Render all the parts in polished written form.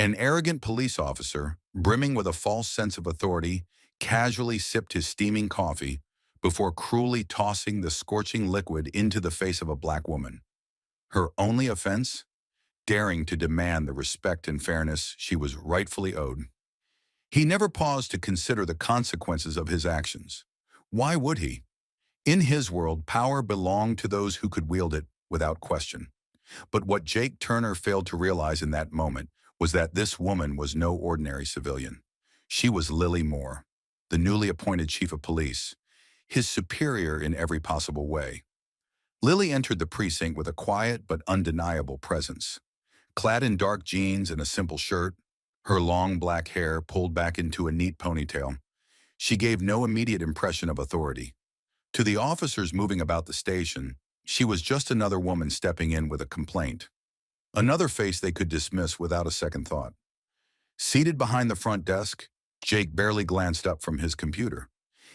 An arrogant police officer, brimming with a false sense of authority, casually sipped his steaming coffee before cruelly tossing the scorching liquid into the face of a black woman. Her only offense? Daring to demand the respect and fairness she was rightfully owed. He never paused to consider the consequences of his actions. Why would he? In his world, power belonged to those who could wield it without question. But what Jake Turner failed to realize in that moment was that this woman was no ordinary civilian. She was Lily Moore, the newly appointed chief of police, his superior in every possible way. Lily entered the precinct with a quiet but undeniable presence. Clad in dark jeans and a simple shirt, her long black hair pulled back into a neat ponytail, she gave no immediate impression of authority. To the officers moving about the station, she was just another woman stepping in with a complaint. Another face they could dismiss without a second thought. Seated behind the front desk, Jake barely glanced up from his computer.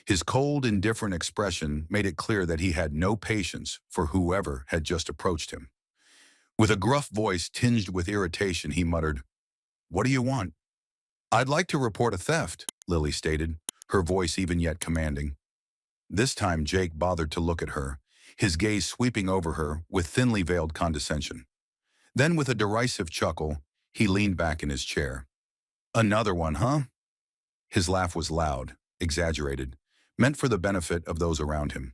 His cold, indifferent expression made it clear that he had no patience for whoever had just approached him. With a gruff voice tinged with irritation, he muttered, "What do you want?" "I'd like to report a theft," Lily stated, her voice even yet commanding. This time Jake bothered to look at her, his gaze sweeping over her with thinly veiled condescension. Then with a derisive chuckle, he leaned back in his chair. "Another one, huh?" His laugh was loud, exaggerated, meant for the benefit of those around him.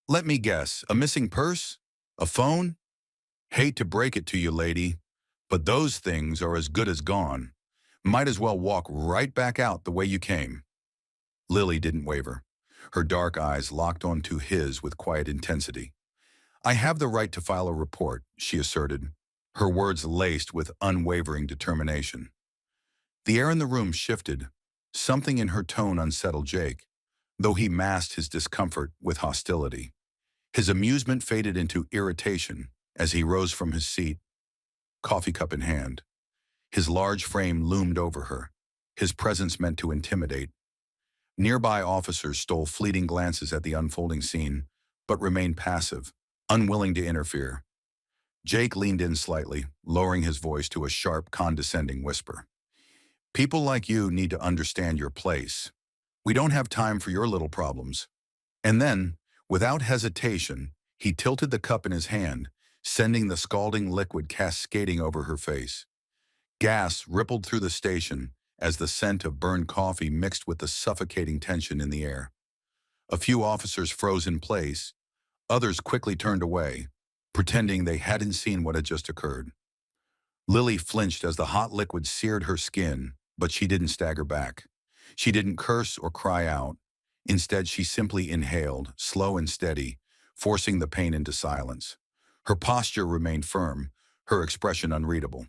"Let me guess, a missing purse? A phone? Hate to break it to you, lady, but those things are as good as gone. Might as well walk right back out the way you came." Lily didn't waver. Her dark eyes locked onto his with quiet intensity. "I have the right to file a report," she asserted, her words laced with unwavering determination. The air in the room shifted. Something in her tone unsettled Jake, though he masked his discomfort with hostility. His amusement faded into irritation as he rose from his seat, coffee cup in hand. His large frame loomed over her, his presence meant to intimidate. Nearby officers stole fleeting glances at the unfolding scene, but remained passive, unwilling to interfere. Jake leaned in slightly, lowering his voice to a sharp, condescending whisper. "People like you need to understand your place. We don't have time for your little problems." And then, without hesitation, he tilted the cup in his hand, sending the scalding liquid cascading over her face. Gas rippled through the station as the scent of burned coffee mixed with the suffocating tension in the air. A few officers froze in place, others quickly turned away, pretending they hadn't seen what had just occurred. Lily flinched as the hot liquid seared her skin, but she didn't stagger back. She didn't curse or cry out. Instead, she simply inhaled, slow and steady, forcing the pain into silence. Her posture remained firm, her expression unreadable.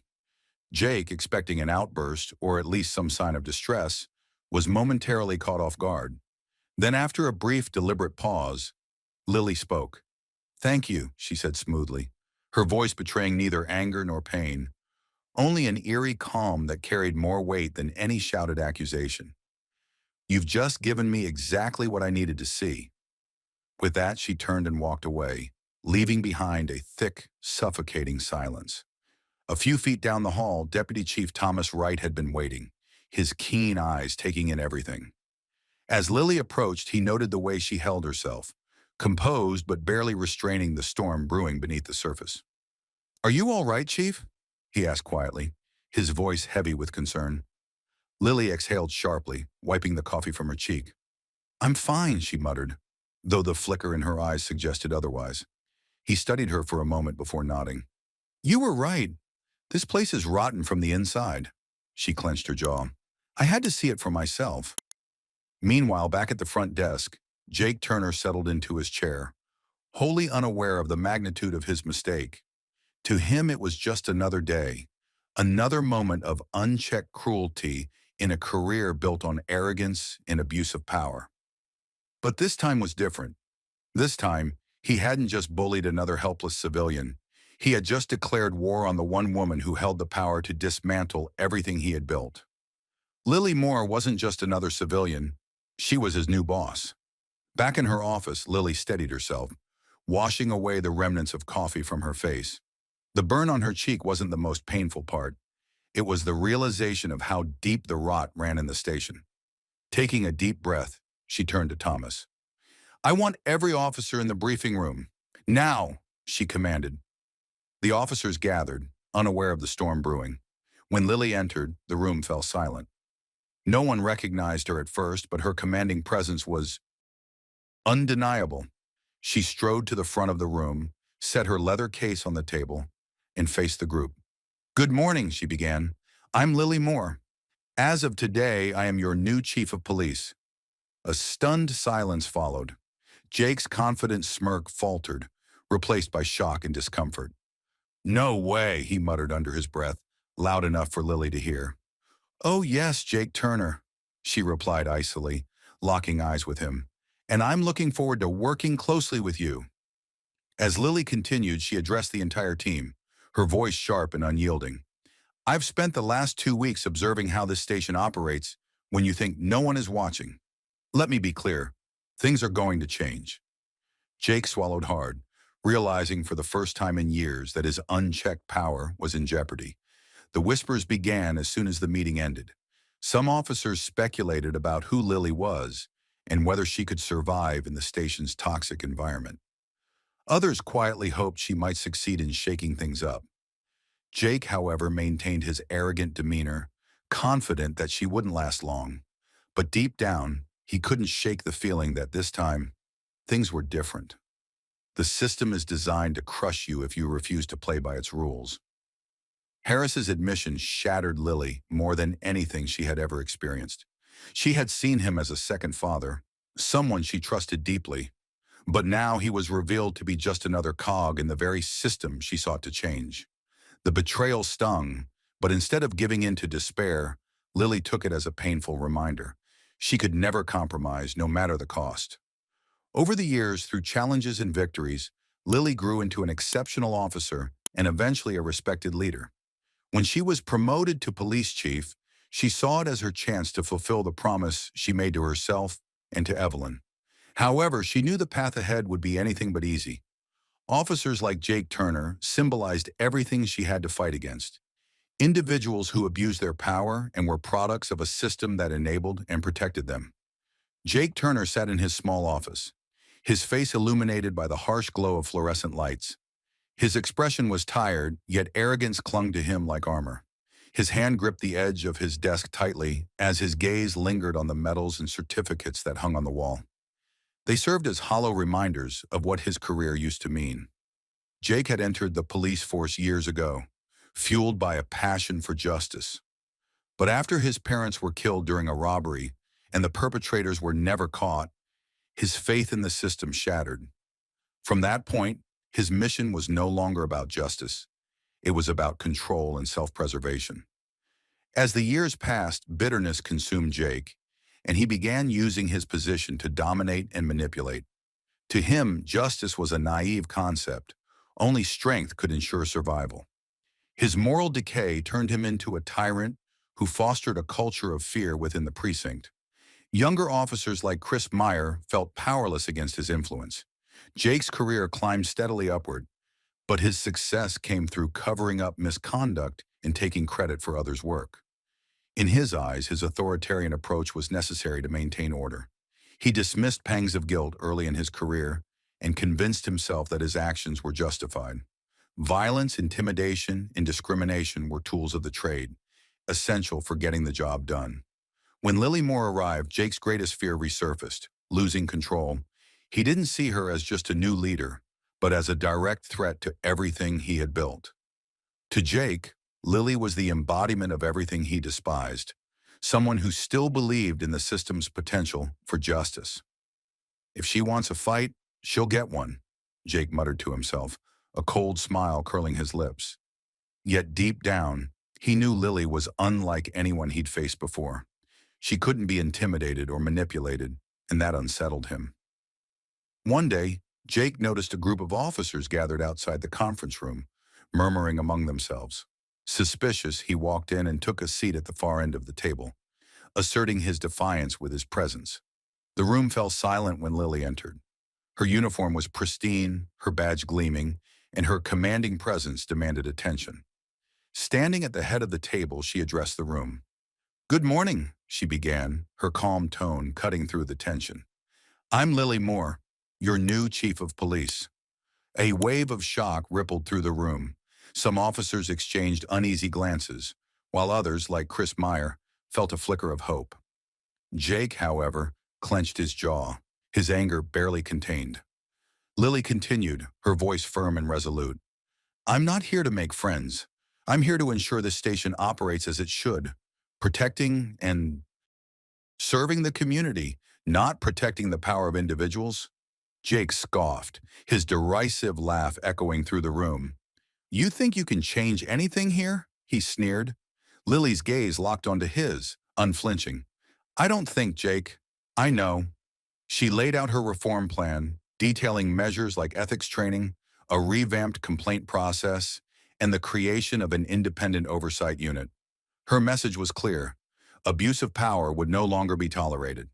Jake, expecting an outburst or at least some sign of distress, was momentarily caught off guard. Then after a brief, deliberate pause, Lily spoke. "Thank you," she said smoothly, her voice betraying neither anger nor pain, only an eerie calm that carried more weight than any shouted accusation. "You've just given me exactly what I needed to see." With that, she turned and walked away, leaving behind a thick, suffocating silence. A few feet down the hall, Deputy Chief Thomas Wright had been waiting, his keen eyes taking in everything. As Lily approached, he noted the way she held herself, composed but barely restraining the storm brewing beneath the surface. "Are you all right, Chief?" he asked quietly, his voice heavy with concern. Lily exhaled sharply, wiping the coffee from her cheek. "I'm fine," she muttered, though the flicker in her eyes suggested otherwise. He studied her for a moment before nodding. "You were right. This place is rotten from the inside." She clenched her jaw. "I had to see it for myself." Meanwhile, back at the front desk, Jake Turner settled into his chair, wholly unaware of the magnitude of his mistake. To him, it was just another day, another moment of unchecked cruelty in a career built on arrogance and abuse of power. But this time was different. This time, he hadn't just bullied another helpless civilian. He had just declared war on the one woman who held the power to dismantle everything he had built. Lily Moore wasn't just another civilian. She was his new boss. Back in her office, Lily steadied herself, washing away the remnants of coffee from her face. The burn on her cheek wasn't the most painful part. It was the realization of how deep the rot ran in the station. Taking a deep breath, she turned to Thomas. "I want every officer in the briefing room. Now," she commanded. The officers gathered, unaware of the storm brewing. When Lily entered, the room fell silent. No one recognized her at first, but her commanding presence was undeniable. She strode to the front of the room, set her leather case on the table, and faced the group. "Good morning," she began. "I'm Lily Moore. As of today, I am your new chief of police." A stunned silence followed. Jake's confident smirk faltered, replaced by shock and discomfort. "No way," he muttered under his breath, loud enough for Lily to hear. "Oh yes, Jake Turner," she replied icily, locking eyes with him. "And I'm looking forward to working closely with you." As Lily continued, she addressed the entire team, her voice sharp and unyielding. "I've spent the last 2 weeks observing how this station operates when you think no one is watching. Let me be clear, things are going to change." Jake swallowed hard, realizing for the first time in years that his unchecked power was in jeopardy. The whispers began as soon as the meeting ended. Some officers speculated about who Lily was and whether she could survive in the station's toxic environment. Others quietly hoped she might succeed in shaking things up. Jake, however, maintained his arrogant demeanor, confident that she wouldn't last long. But deep down, he couldn't shake the feeling that this time, things were different. The system is designed to crush you if you refuse to play by its rules. Harris's admission shattered Lily more than anything she had ever experienced. She had seen him as a second father, someone she trusted deeply, but now he was revealed to be just another cog in the very system she sought to change. The betrayal stung, but instead of giving in to despair, Lily took it as a painful reminder. She could never compromise, no matter the cost. Over the years, through challenges and victories, Lily grew into an exceptional officer and eventually a respected leader. When she was promoted to police chief, she saw it as her chance to fulfill the promise she made to herself and to Evelyn. However, she knew the path ahead would be anything but easy. Officers like Jake Turner symbolized everything she had to fight against. Individuals who abused their power and were products of a system that enabled and protected them. Jake Turner sat in his small office, his face illuminated by the harsh glow of fluorescent lights. His expression was tired, yet arrogance clung to him like armor. His hand gripped the edge of his desk tightly as his gaze lingered on the medals and certificates that hung on the wall. They served as hollow reminders of what his career used to mean. Jake had entered the police force years ago, fueled by a passion for justice. But after his parents were killed during a robbery and the perpetrators were never caught, his faith in the system shattered. From that point, his mission was no longer about justice. It was about control and self-preservation. As the years passed, bitterness consumed Jake, and he began using his position to dominate and manipulate. To him, justice was a naive concept. Only strength could ensure survival. His moral decay turned him into a tyrant who fostered a culture of fear within the precinct. Younger officers like Chris Meyer felt powerless against his influence. Jake's career climbed steadily upward, but his success came through covering up misconduct and taking credit for others' work. In his eyes, his authoritarian approach was necessary to maintain order. He dismissed pangs of guilt early in his career and convinced himself that his actions were justified. Violence, intimidation, and discrimination were tools of the trade, essential for getting the job done. When Lily Moore arrived, Jake's greatest fear resurfaced, losing control. He didn't see her as just a new leader, but as a direct threat to everything he had built. To Jake, Lily was the embodiment of everything he despised, someone who still believed in the system's potential for justice. "If she wants a fight, she'll get one," Jake muttered to himself, a cold smile curling his lips. Yet deep down, he knew Lily was unlike anyone he'd faced before. She couldn't be intimidated or manipulated, and that unsettled him. One day, Jake noticed a group of officers gathered outside the conference room, murmuring among themselves. Suspicious, he walked in and took a seat at the far end of the table, asserting his defiance with his presence. The room fell silent when Lily entered. Her uniform was pristine, her badge gleaming, and her commanding presence demanded attention. Standing at the head of the table, she addressed the room. "Good morning," she began, her calm tone cutting through the tension. "I'm Lily Moore, your new chief of police." A wave of shock rippled through the room. Some officers exchanged uneasy glances, while others, like Chris Meyer, felt a flicker of hope. Jake, however, clenched his jaw, his anger barely contained. Lily continued, her voice firm and resolute. "I'm not here to make friends. I'm here to ensure this station operates as it should, protecting and serving the community, not protecting the power of individuals." Jake scoffed, his derisive laugh echoing through the room. "You think you can change anything here?" he sneered. Lily's gaze locked onto his, unflinching. "I don't think, Jake. I know." She laid out her reform plan, detailing measures like ethics training, a revamped complaint process, and the creation of an independent oversight unit. Her message was clear. Abuse of power would no longer be tolerated.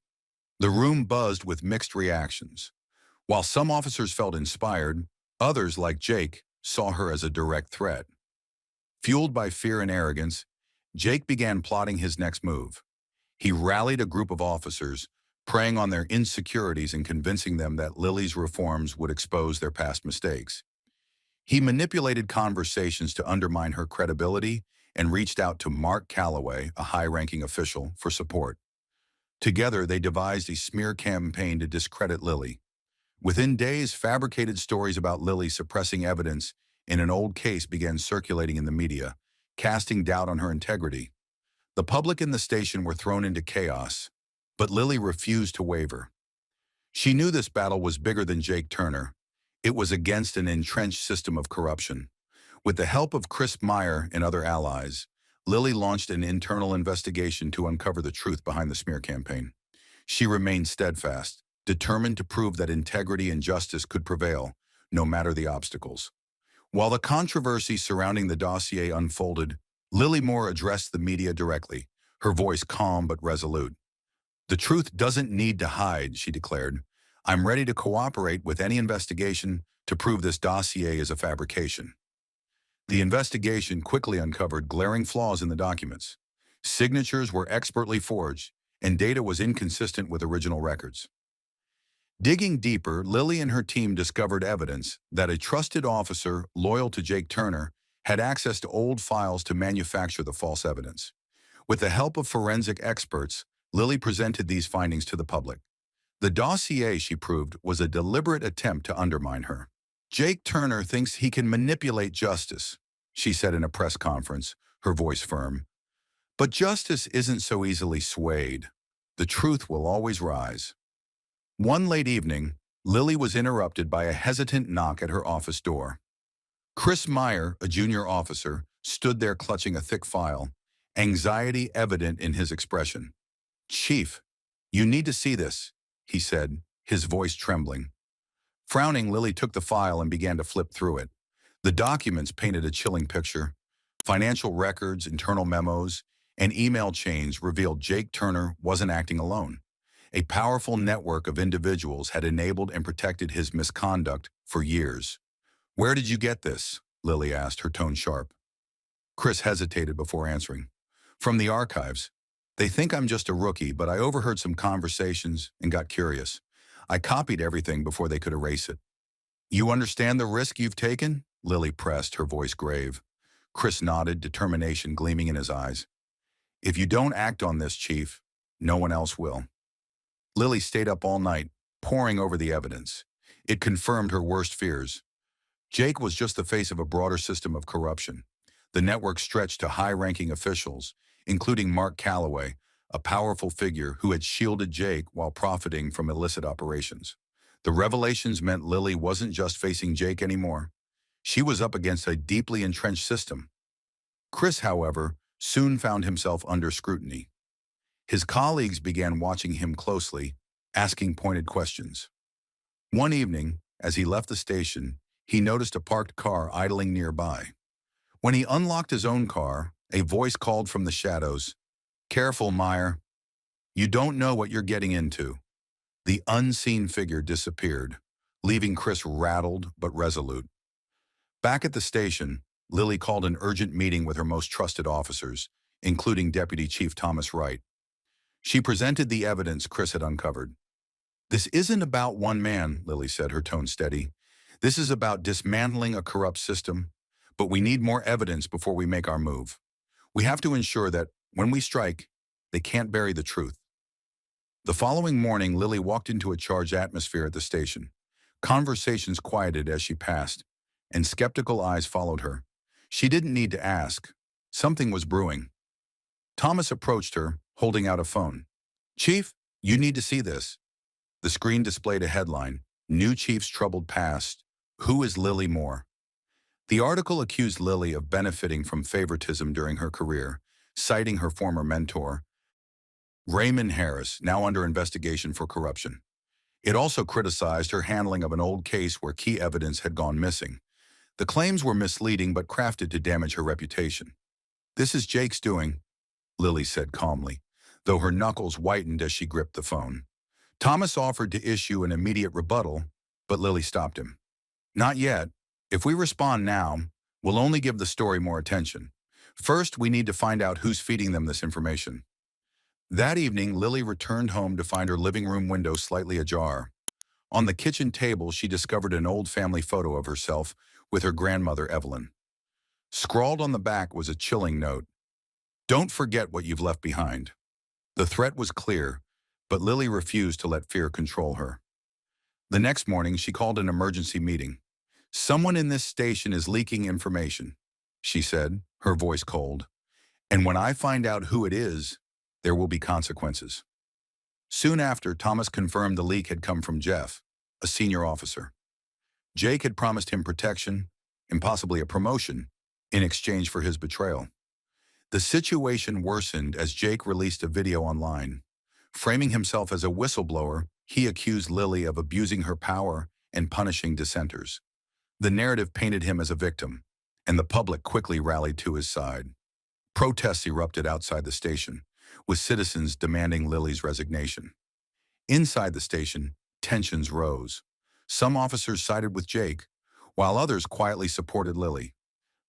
The room buzzed with mixed reactions. While some officers felt inspired, others, like Jake, saw her as a direct threat. Fueled by fear and arrogance, Jake began plotting his next move. He rallied a group of officers, preying on their insecurities and convincing them that Lily's reforms would expose their past mistakes. He manipulated conversations to undermine her credibility and reached out to Mark Calloway, a high-ranking official, for support. Together, they devised a smear campaign to discredit Lily. Within days, fabricated stories about Lily suppressing evidence in an old case began circulating in the media, casting doubt on her integrity. The public and the station were thrown into chaos, but Lily refused to waver. She knew this battle was bigger than Jake Turner. It was against an entrenched system of corruption. With the help of Chris Meyer and other allies, Lily launched an internal investigation to uncover the truth behind the smear campaign. She remained steadfast, determined to prove that integrity and justice could prevail, no matter the obstacles. While the controversy surrounding the dossier unfolded, Lily Moore addressed the media directly, her voice calm but resolute. "The truth doesn't need to hide," she declared. "I'm ready to cooperate with any investigation to prove this dossier is a fabrication." The investigation quickly uncovered glaring flaws in the documents. Signatures were expertly forged, and data was inconsistent with original records. Digging deeper, Lily and her team discovered evidence that a trusted officer loyal to Jake Turner had access to old files to manufacture the false evidence. With the help of forensic experts, Lily presented these findings to the public. The dossier, she proved, was a deliberate attempt to undermine her. "Jake Turner thinks he can manipulate justice," she said in a press conference, her voice firm. "But justice isn't so easily swayed. The truth will always rise." One late evening, Lily was interrupted by a hesitant knock at her office door. Chris Meyer, a junior officer, stood there clutching a thick file, anxiety evident in his expression. "Chief, you need to see this," he said, his voice trembling. Frowning, Lily took the file and began to flip through it. The documents painted a chilling picture. Financial records, internal memos, and email chains revealed Jake Turner wasn't acting alone. A powerful network of individuals had enabled and protected his misconduct for years. "Where did you get this?" Lily asked, her tone sharp. Chris hesitated before answering. "From the archives. They think I'm just a rookie, but I overheard some conversations and got curious. I copied everything before they could erase it." "You understand the risk you've taken?" Lily pressed, her voice grave. Chris nodded, determination gleaming in his eyes. "If you don't act on this, Chief, no one else will." Lily stayed up all night, poring over the evidence. It confirmed her worst fears. Jake was just the face of a broader system of corruption. The network stretched to high-ranking officials, including Mark Calloway, a powerful figure who had shielded Jake while profiting from illicit operations. The revelations meant Lily wasn't just facing Jake anymore. She was up against a deeply entrenched system. Chris, however, soon found himself under scrutiny. His colleagues began watching him closely, asking pointed questions. One evening, as he left the station, he noticed a parked car idling nearby. When he unlocked his own car, a voice called from the shadows, "Careful, Meyer. You don't know what you're getting into." The unseen figure disappeared, leaving Chris rattled but resolute. Back at the station, Lily called an urgent meeting with her most trusted officers, including Deputy Chief Thomas Wright. She presented the evidence Chris had uncovered. "This isn't about one man," Lily said, her tone steady. "This is about dismantling a corrupt system, but we need more evidence before we make our move. We have to ensure that, when we strike, they can't bury the truth." The following morning, Lily walked into a charged atmosphere at the station. Conversations quieted as she passed, and skeptical eyes followed her. She didn't need to ask. Something was brewing. Thomas approached her, holding out a phone. "Chief, you need to see this." The screen displayed a headline, "New Chief's Troubled Past. Who is Lily Moore?" The article accused Lily of benefiting from favoritism during her career, citing her former mentor, Raymond Harris, now under investigation for corruption. It also criticized her handling of an old case where key evidence had gone missing. The claims were misleading but crafted to damage her reputation. "This is Jake's doing," Lily said calmly, though her knuckles whitened as she gripped the phone. Thomas offered to issue an immediate rebuttal, but Lily stopped him. "Not yet. If we respond now, we'll only give the story more attention. First, we need to find out who's feeding them this information." That evening, Lily returned home to find her living room window slightly ajar. On the kitchen table, she discovered an old family photo of herself with her grandmother, Evelyn. Scrawled on the back was a chilling note: "Don't forget what you've left behind." The threat was clear, but Lily refused to let fear control her. The next morning, she called an emergency meeting. "Someone in this station is leaking information," she said, her voice cold. "And when I find out who it is, there will be consequences." Soon after, Thomas confirmed the leak had come from Jeff, a senior officer. Jake had promised him protection, and possibly a promotion, in exchange for his betrayal. The situation worsened as Jake released a video online. Framing himself as a whistleblower, he accused Lily of abusing her power and punishing dissenters. The narrative painted him as a victim, and the public quickly rallied to his side. Protests erupted outside the station, with citizens demanding Lily's resignation. Inside the station, tensions rose. Some officers sided with Jake, while others quietly supported Lily.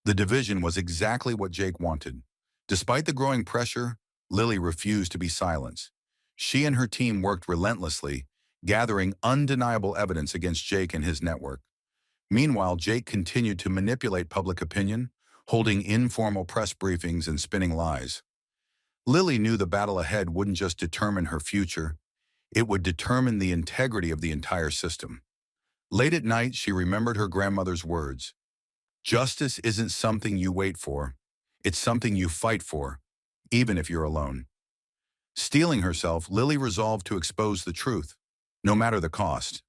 The division was exactly what Jake wanted. Despite the growing pressure, Lily refused to be silenced. She and her team worked relentlessly, gathering undeniable evidence against Jake and his network. Meanwhile, Jake continued to manipulate public opinion, holding informal press briefings and spinning lies. Lily knew the battle ahead wouldn't just determine her future, it would determine the integrity of the entire system. Late at night, she remembered her grandmother's words: "Justice isn't something you wait for, it's something you fight for, even if you're alone." Steeling herself, Lily resolved to expose the truth, no matter the cost.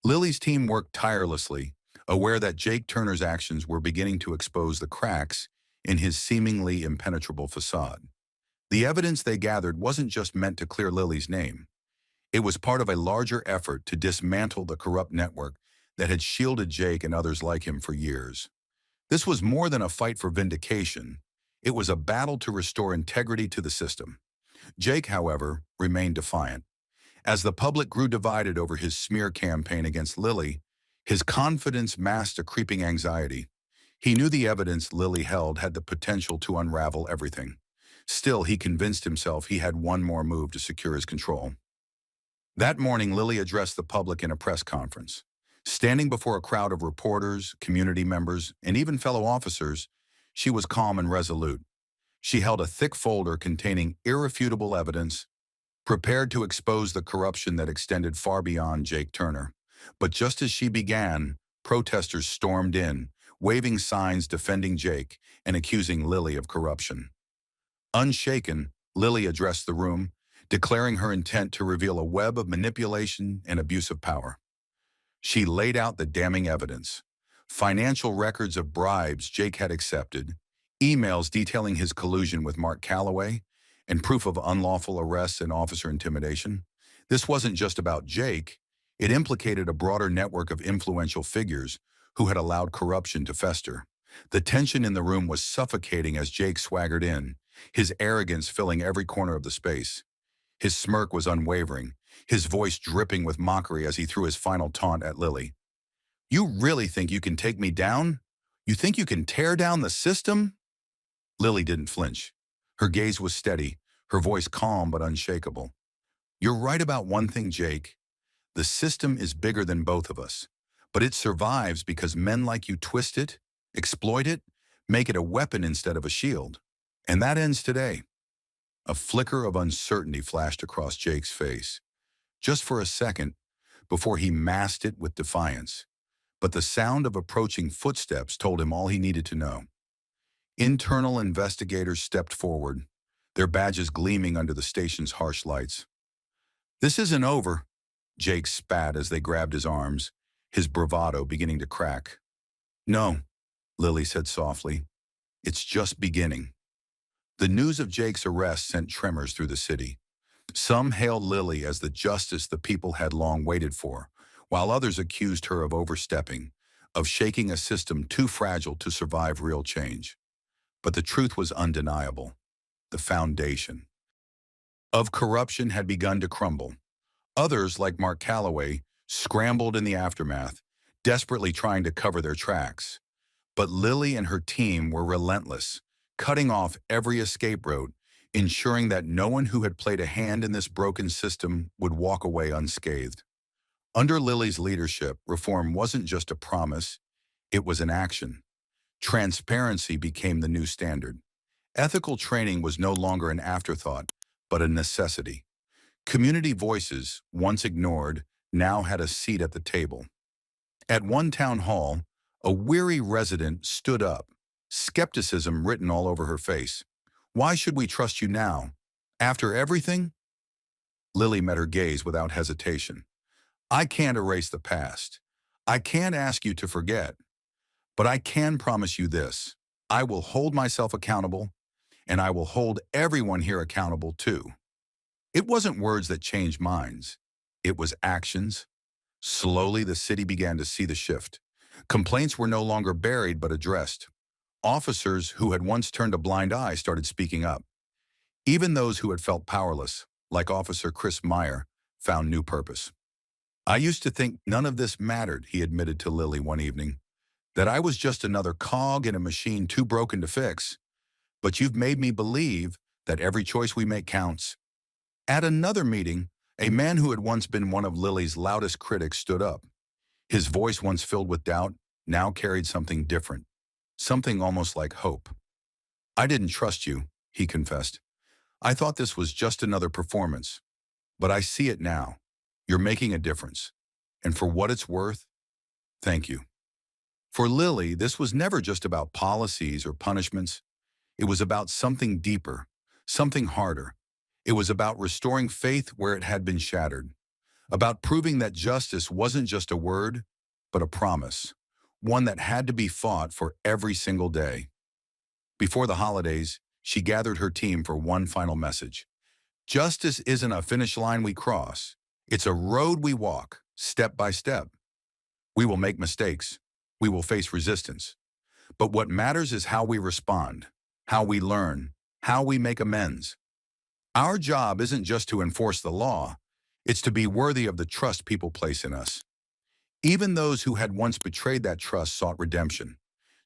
Lily's team worked tirelessly, aware that Jake Turner's actions were beginning to expose the cracks in his seemingly impenetrable facade. The evidence they gathered wasn't just meant to clear Lily's name. It was part of a larger effort to dismantle the corrupt network that had shielded Jake and others like him for years. This was more than a fight for vindication. It was a battle to restore integrity to the system. Jake, however, remained defiant. As the public grew divided over his smear campaign against Lily, his confidence masked a creeping anxiety. He knew the evidence Lily held had the potential to unravel everything. Still, he convinced himself he had one more move to secure his control. That morning, Lily addressed the public in a press conference. Standing before a crowd of reporters, community members, and even fellow officers, she was calm and resolute. She held a thick folder containing irrefutable evidence, prepared to expose the corruption that extended far beyond Jake Turner. But just as she began, protesters stormed in, waving signs defending Jake and accusing Lily of corruption. Unshaken, Lily addressed the room, declaring her intent to reveal a web of manipulation and abuse of power. She laid out the damning evidence: financial records of bribes Jake had accepted, emails detailing his collusion with Mark Calloway, and proof of unlawful arrests and officer intimidation. This wasn't just about Jake. It implicated a broader network of influential figures who had allowed corruption to fester. The tension in the room was suffocating as Jake swaggered in, his arrogance filling every corner of the space. His smirk was unwavering, his voice dripping with mockery as he threw his final taunt at Lily. "You really think you can take me down? You think you can tear down the system? Lily didn't flinch. Her gaze was steady, her voice calm but unshakable. You're right about one thing, Jake. The system is bigger than both of us. But it survives because men like you twist it, exploit it, make it a weapon instead of a shield. And that ends today. A flicker of uncertainty flashed across Jake's face, just for a second, before he masked it with defiance. But the sound of approaching footsteps told him all he needed to know. Internal investigators stepped forward, their badges gleaming under the station's harsh lights. This isn't over, Jake spat as they grabbed his arms, his bravado beginning to crack. No, Lily said softly. It's just beginning. The news of Jake's arrest sent tremors through the city. Some hailed Lily as the justice the people had long waited for, while others accused her of overstepping, of shaking a system too fragile to survive real change. But the truth was undeniable. The foundation of corruption had begun to crumble. Others, like Mark Calloway, scrambled in the aftermath, desperately trying to cover their tracks. But Lily and her team were relentless, cutting off every escape route, ensuring that no one who had played a hand in this broken system would walk away unscathed. Under Lily's leadership, reform wasn't just a promise, it was an action. Transparency became the new standard. Ethical training was no longer an afterthought, but a necessity. Community voices, once ignored, now had a seat at the table. At one town hall, a weary resident stood up, skepticism written all over her face. Why should we trust you now? After everything? Lily met her gaze without hesitation. I can't erase the past. I can't ask you to forget. But I can promise you this. I will hold myself accountable, and I will hold everyone here accountable too. It wasn't words that changed minds. It was actions. Slowly, the city began to see the shift. Complaints were no longer buried but addressed. Officers who had once turned a blind eye started speaking up. Even those who had felt powerless, like Officer Chris Meyer, found new purpose. I used to think none of this mattered, he admitted to Lily one evening, that I was just another cog in a machine too broken to fix. But you've made me believe that every choice we make counts. At another meeting, a man who had once been one of Lily's loudest critics stood up. His voice, once filled with doubt, now carried something different, something almost like hope. I didn't trust you, he confessed. I thought this was just another performance. But I see it now. You're making a difference. And for what it's worth, thank you. For Lily, this was never just about policies or punishments. It was about something deeper, something harder. It was about restoring faith where it had been shattered, about proving that justice wasn't just a word, but a promise, one that had to be fought for every single day. Before the holidays, she gathered her team for one final message. Justice isn't a finish line we cross. It's a road we walk, step by step. We will make mistakes. We will face resistance. But what matters is how we respond, how we learn, how we make amends. Our job isn't just to enforce the law, it's to be worthy of the trust people place in us. Even those who had once betrayed that trust sought redemption.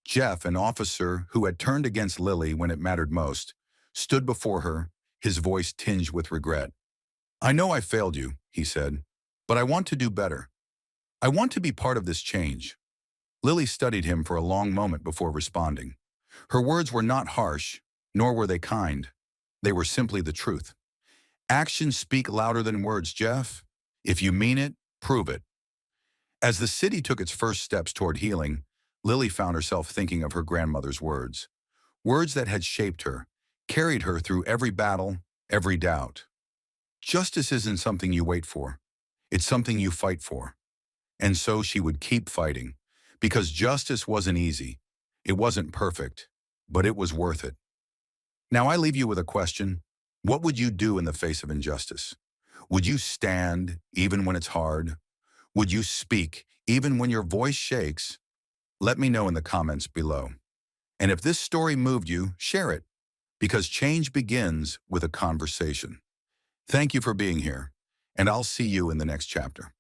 Jeff, an officer who had turned against Lily when it mattered most, stood before her, his voice tinged with regret. I know I failed you, he said, but I want to do better. I want to be part of this change. Lily studied him for a long moment before responding. Her words were not harsh, nor were they kind. They were simply the truth. Actions speak louder than words, Jeff. If you mean it, prove it. As the city took its first steps toward healing, Lily found herself thinking of her grandmother's words. Words that had shaped her, carried her through every battle, every doubt. Justice isn't something you wait for. It's something you fight for. And so she would keep fighting, because justice wasn't easy. It wasn't perfect, but it was worth it. Now I leave you with a question. What would you do in the face of injustice? Would you stand even when it's hard? Would you speak even when your voice shakes? Let me know in the comments below. And if this story moved you, share it, because change begins with a conversation. Thank you for being here, and I'll see you in the next chapter.